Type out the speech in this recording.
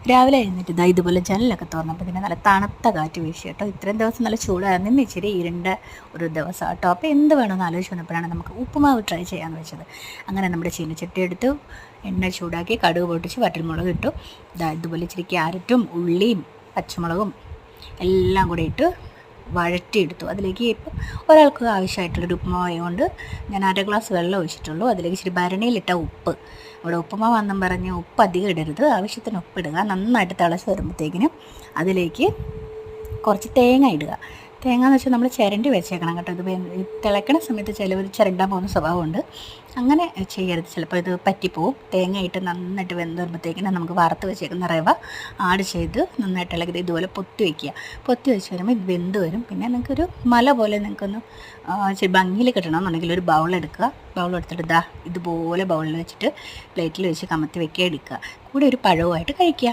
രാവിലെ എഴുന്നേറ്റ് ഇതാ ഇതുപോലെ ജനലൊക്കെ തുറന്നപ്പോൾ പിന്നെ നല്ല തണുത്ത കാറ്റ് വീശി കേട്ടോ. ഇത്രയും ദിവസം നല്ല ചൂടായിരുന്നു, ഇന്ന് ഇച്ചിരി ഇരുണ്ട ഒരു ദിവസം കേട്ടോ. അപ്പോൾ എന്ത് വേണമെന്ന് ആലോചിച്ച് വന്നപ്പോഴാണ് നമുക്ക് ഉപ്പുമാവ് ട്രൈ ചെയ്യാമെന്ന് വെച്ചത്. അങ്ങനെ നമ്മുടെ ചീനച്ചട്ടി എടുത്തു, എണ്ണ ചൂടാക്കി, കടുക് പൊട്ടിച്ച് വറ്റൽമുളക് ഇട്ടു. ഇതാ ഇതുപോലെ ഇച്ചിരി ക്യാരറ്റും ഉള്ളിയും പച്ചമുളകും എല്ലാം കൂടെ ഇട്ട് വഴറ്റിയെടുത്തു. അതിലേക്ക് ഇപ്പം ഒരാൾക്ക് ആവശ്യമായിട്ടുള്ളൊരു ഉപ്പുമാവ് കൊണ്ട് ഞാൻ 1/2 ഗ്ലാസ് വെള്ളം ഒഴിച്ചിട്ടുള്ളൂ. അതിലേക്ക് ഇച്ചിരി ഭരണിയിലിട്ട ഉപ്പ്, ഇവിടെ ഉപ്പുമാവെന്നും പറഞ്ഞ് ഉപ്പ് അധികം ഇടരുത്, ആവശ്യത്തിന് ഉപ്പിടുക. നന്നായിട്ട് തിളച്ച് വരുമ്പോഴത്തേക്കിനും അതിലേക്ക് കുറച്ച് തേങ്ങ ഇടുക. തേങ്ങ എന്ന് വെച്ചാൽ നമ്മൾ ചിരണ്ടി വെച്ചേക്കണം കേട്ടോ. ഇത് തിളയ്ക്കണ സമയത്ത് ചിലവർ ചിരണ്ടാൻ പോകുന്ന സ്വഭാവമുണ്ട്, അങ്ങനെ ചെയ്യരുത്, ചിലപ്പോൾ ഇത് പറ്റിപ്പോവും. തേങ്ങ ഇട്ട് നന്നായിട്ട് വെന്ത് വരുമ്പോഴത്തേക്കിനും നമുക്ക് വറുത്ത് വെച്ചേക്കുന്ന റവ ആഡ് ചെയ്ത് നന്നായിട്ട് ഇളക്കി ഇതുപോലെ പൊത്തി വയ്ക്കുക. പൊത്തി വെച്ച് വരുമ്പോൾ ഇത് വെന്ത് വരും. പിന്നെ നിങ്ങൾക്കൊരു മല പോലെ നിങ്ങൾക്കൊന്ന് ഇച്ചിരി ഭംഗിയിൽ കിട്ടണമെന്നുണ്ടെങ്കിൽ ഒരു ബൗളെടുക്കുക. ബൗളെടുത്തിട്ട് ഇതുപോലെ ബൗളിൽ വെച്ചിട്ട് പ്ലേറ്റിൽ വെച്ച് കമത്തി വെക്കുക, എടുക്കുക. കൂടെ ഒരു പഴവുമായിട്ട് കഴിക്കുക.